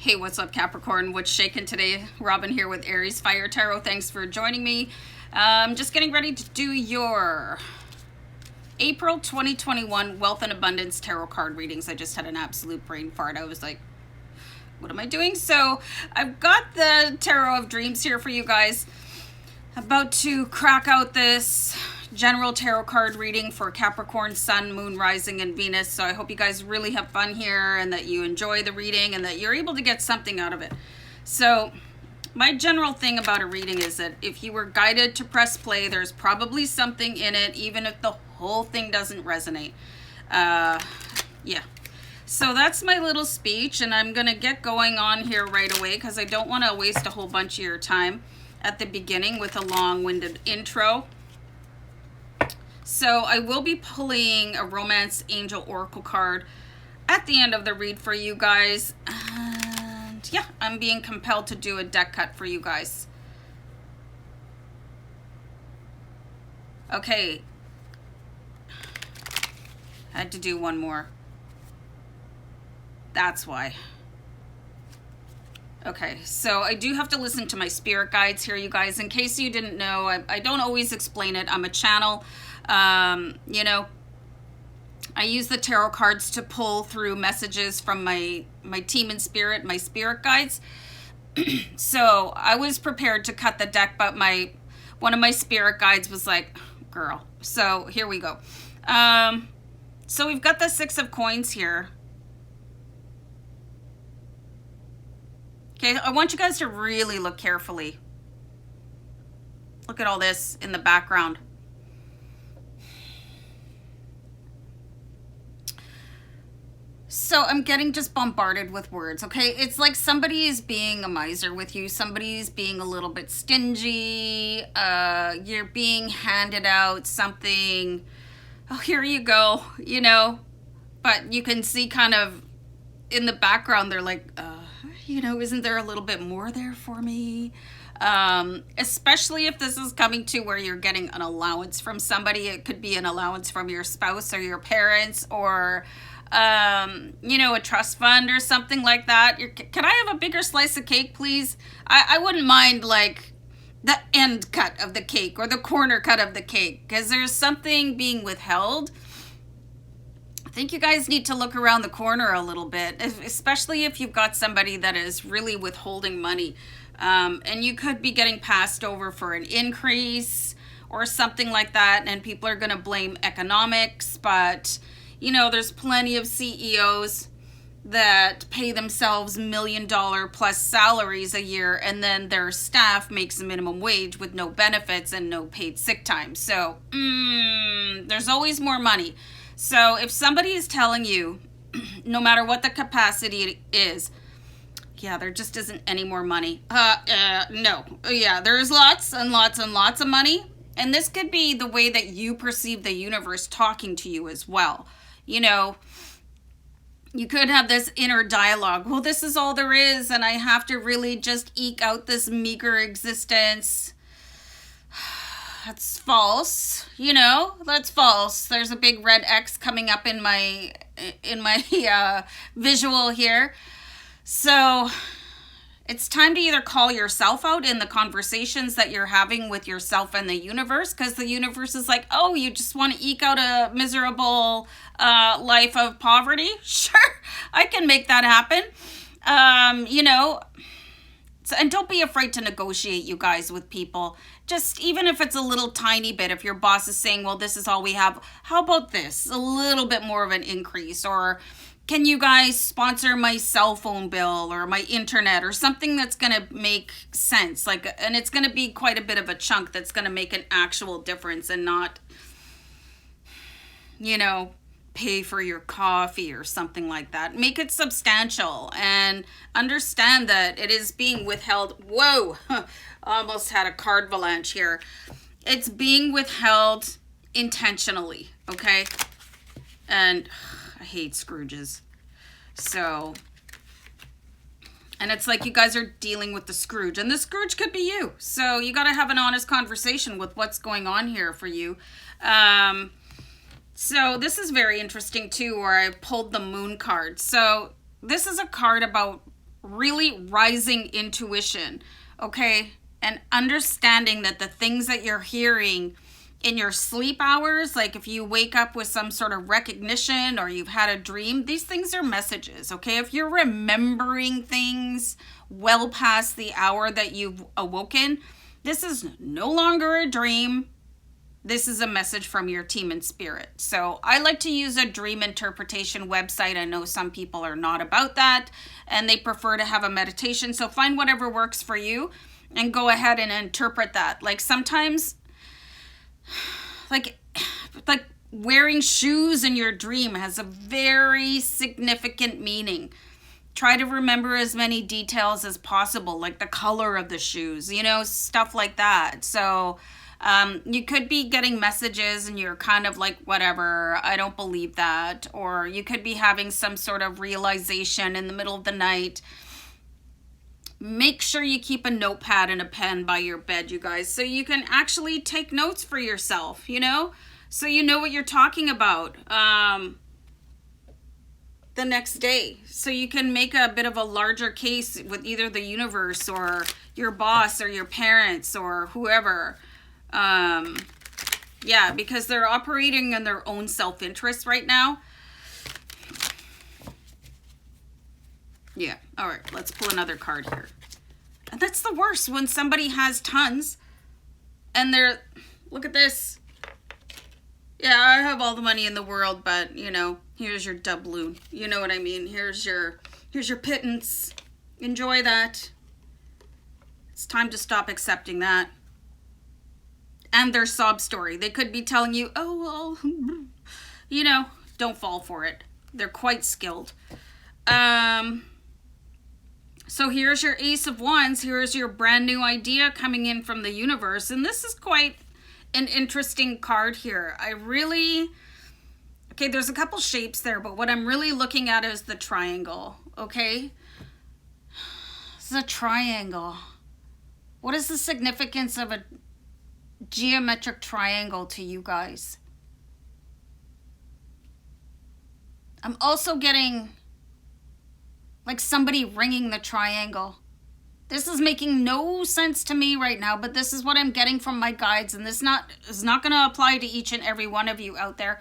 Hey, what's up, Capricorn? What's shaking today? Robin here with Aries Fire Tarot. Thanks for joining me. Just getting ready to do your April 2021 Wealth and Abundance Tarot card readings. I just had an absolute brain fart. I was like, what am I doing? So I've got the Tarot of Dreams here for you guys. About to crack out this general tarot card reading for Capricorn, Sun, Moon, Rising, and Venus. So I hope you guys really have fun here and that you enjoy the reading and that you're able to get something out of it. So my general thing about a reading is that if you were guided to press play, there's probably something in it, even if the whole thing doesn't resonate. Yeah. So that's my little speech, and I'm going to get going on here right away because I don't want to waste a whole bunch of your time at the beginning with a long-winded intro. So I will be pulling a Romance Angel Oracle card at the end of the read for you guys. And yeah, I'm being compelled to do a deck cut for you guys. Okay. I had to do one more. That's why. Okay, so I do have to listen to my spirit guides here, you guys. In case you didn't know, I don't always explain it. I'm a channel. You know, I use the tarot cards to pull through messages from my team in spirit, my spirit guides. So I was prepared to cut the deck, but one of my spirit guides was like, girl. So here we go. So we've got the Six of Coins here. Okay, I want you guys to really look carefully. Look at all this in the background. So I'm getting just bombarded with words, okay? It's like somebody is being a miser with you. Somebody's being a little bit stingy. You're being handed out something. Oh, here you go, you know. But you can see kind of in the background, they're like, you know, isn't there a little bit more there for me? Especially if this is coming to where you're getting an allowance from somebody. It could be an allowance from your spouse or your parents or, you know, a trust fund or something like that. Can I have a bigger slice of cake, please? I wouldn't mind like the end cut of the cake or the corner cut of the cake because there's something being withheld. I think you guys need to look around the corner a little bit, especially if you've got somebody that is really withholding money. And you could be getting passed over for an increase or something like that, and people are going to blame economics. But, you know, there's plenty of CEOs that pay themselves $1 million plus salaries a year, and then their staff makes a minimum wage with no benefits and no paid sick time. So there's always more money. So if somebody is telling you, no matter what the capacity is, yeah, there just isn't any more money. No. Yeah, there's lots and lots and lots of money. And this could be the way that you perceive the universe talking to you as well. You know, you could have this inner dialogue. Well, this is all there is, and I have to really just eke out this meager existence. That's false, you know, that's false. There's a big red X coming up in my visual here. So it's time to either call yourself out in the conversations that you're having with yourself and the universe, because the universe is like, oh, you just want to eke out a miserable life of poverty? Sure, I can make that happen. You know, and don't be afraid to negotiate, you guys, with people. Just even if it's a little tiny bit, if your boss is saying, well, this is all we have, how about this? A little bit more of an increase, or can you guys sponsor my cell phone bill or my internet or something that's going to make sense? Like, and it's going to be quite a bit of a chunk that's going to make an actual difference and not, you know, pay for your coffee or something like that. Make it substantial and understand that it is being withheld. Whoa, almost had a card avalanche here. It's being withheld intentionally, okay? And I hate Scrooges. So, and it's like you guys are dealing with the Scrooge, and the Scrooge could be you. So you got to have an honest conversation with what's going on here for you. So this is very interesting too, where I pulled the Moon card. So this is a card about really rising intuition, okay? And understanding that the things that you're hearing in your sleep hours, like if you wake up with some sort of recognition or you've had a dream, these things are messages, okay? If you're remembering things well past the hour that you've awoken, this is no longer a dream. This is a message from your team and spirit. So I like to use a dream interpretation website. I know some people are not about that and they prefer to have a meditation. So find whatever works for you and go ahead and interpret that. Like sometimes, like wearing shoes in your dream has a very significant meaning. Try to remember as many details as possible, like the color of the shoes, you know, stuff like that. So you could be getting messages and you're kind of like, whatever, I don't believe that. Or you could be having some sort of realization in the middle of the night. Make sure you keep a notepad and a pen by your bed, you guys, so you can actually take notes for yourself, you know, so you know what you're talking about the next day. So you can make a bit of a larger case with either the universe or your boss or your parents or whoever. Yeah, because they're operating in their own self-interest right now. Yeah, all right, let's pull another card here. And that's the worst, when somebody has tons and they're, look at this. Yeah, I have all the money in the world, but, you know, here's your doubloon. You know what I mean? Here's your pittance. Enjoy that. It's time to stop accepting that. And their sob story. They could be telling you, oh, well, you know, don't fall for it. They're quite skilled. So here's your Ace of Wands. Here's your brand new idea coming in from the universe. And this is quite an interesting card here. Okay, there's a couple shapes there, but what I'm really looking at is the triangle, okay? It's a triangle. What is the significance of a geometric triangle to you guys? I'm also getting like somebody ringing the triangle. This is making no sense to me right now, but this is what I'm getting from my guides, and this is not going to apply to each and every one of you out there.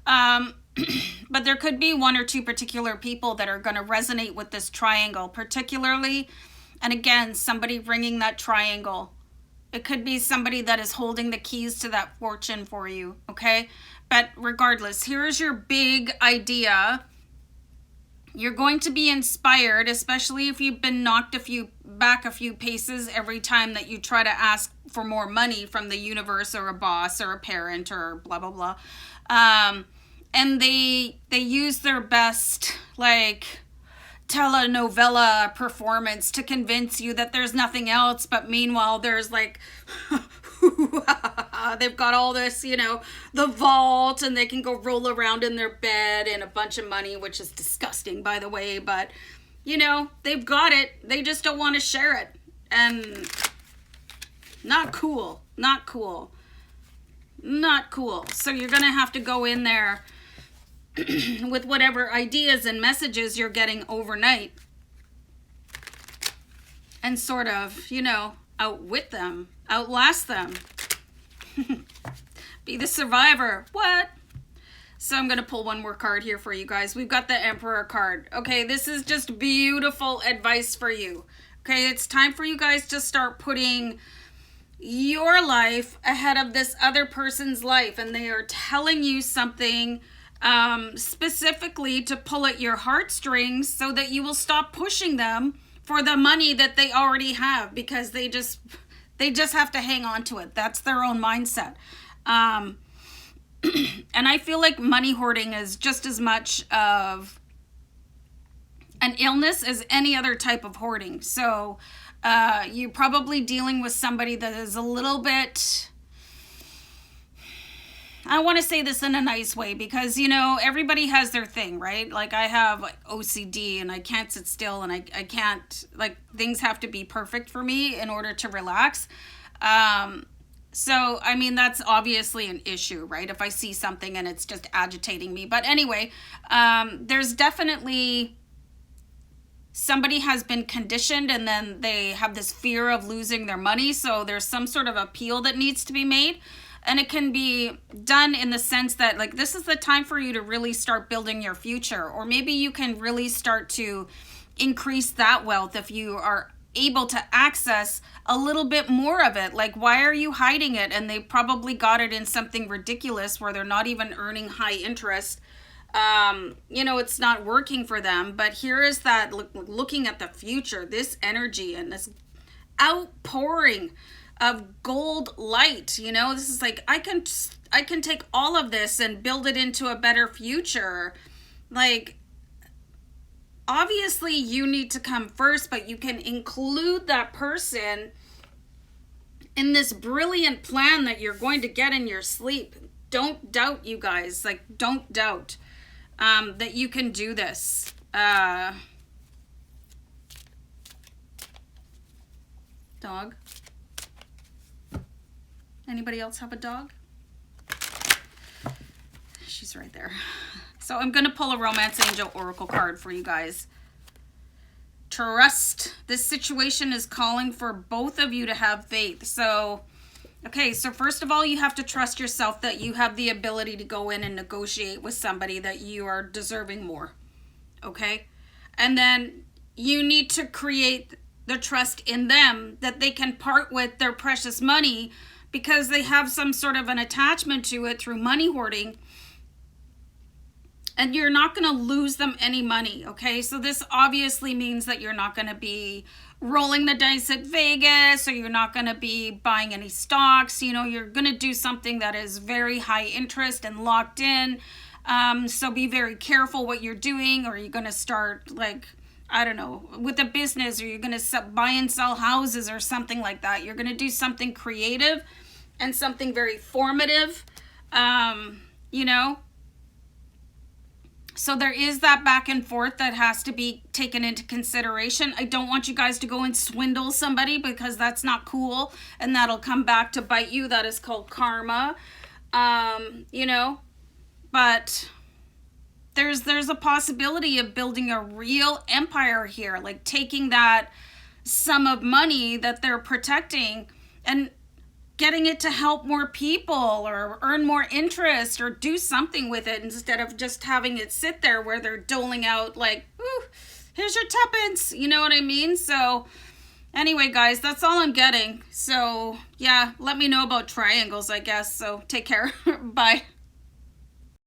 But there could be one or two particular people that are going to resonate with this triangle, particularly, and again, somebody ringing that triangle. It could be somebody that is holding the keys to that fortune for you, okay? But regardless, here's your big idea. You're going to be inspired, especially if you've been knocked back a few paces every time that you try to ask for more money from the universe or a boss or a parent or blah, blah, blah. And they use their best, like, telenovela performance to convince you that there's nothing else, but meanwhile there's like they've got all this, you know, the vault, and they can go roll around in their bed and a bunch of money, which is disgusting, by the way, but you know, they've got it, they just don't want to share it. And not cool. So you're gonna have to go in there with whatever ideas and messages you're getting overnight and sort of, you know, outwit them, outlast them. Be the survivor. What? So I'm going to pull one more card here for you guys. We've got the Emperor card. Okay, this is just beautiful advice for you. Okay, it's time for you guys to start putting your life ahead of this other person's life, and they are telling you something specifically to pull at your heartstrings so that you will stop pushing them for the money that they already have, because they just have to hang on to it. That's their own mindset. And I feel like money hoarding is just as much of an illness as any other type of hoarding. So you're probably dealing with somebody that is a little bit, I want to say this in a nice way, because, you know, everybody has their thing, right? Like, I have like OCD and I can't sit still, and I can't, like, things have to be perfect for me in order to relax. So, I mean, that's obviously an issue, right? If I see something and it's just agitating me. But anyway, there's definitely somebody has been conditioned and then they have this fear of losing their money. So there's some sort of appeal that needs to be made. And it can be done in the sense that, like, this is the time for you to really start building your future. Or maybe you can really start to increase that wealth if you are able to access a little bit more of it. Like, why are you hiding it? And they probably got it in something ridiculous where they're not even earning high interest. You know, it's not working for them. But here is that looking at the future, this energy and this outpouring of gold light. You know, this is like, I can take all of this and build it into a better future. Like, obviously you need to come first, but you can include that person in this brilliant plan that you're going to get in your sleep. Don't doubt, you guys. Like, don't doubt that you can do this. Dog. Anybody else have a dog? She's right there. So I'm going to pull a Romance Angel Oracle card for you guys. Trust. This situation is calling for both of you to have faith. So, okay, so first of all, you have to trust yourself that you have the ability to go in and negotiate with somebody that you are deserving more. Okay? And then you need to create the trust in them that they can part with their precious money because they have some sort of an attachment to it through money hoarding. And you're not going to lose them any money, okay? So this obviously means that you're not going to be rolling the dice at Vegas, or you're not going to be buying any stocks. You know, you're going to do something that is very high interest and locked in. So be very careful what you're doing, or you're going to start, like, I don't know, with a business, or you're going to buy and sell houses or something like that. You're going to do something creative and something very formative, you know. So there is that back and forth that has to be taken into consideration. I don't want you guys to go and swindle somebody, because that's not cool, and that'll come back to bite you. That is called karma, you know. But there's a possibility of building a real empire here, like taking that sum of money that they're protecting and getting it to help more people, or earn more interest, or do something with it, instead of just having it sit there where they're doling out like, ooh, here's your tuppence, you know what I mean? So anyway, guys, that's all I'm getting. So yeah, let me know about triangles, I guess. So take care. Bye.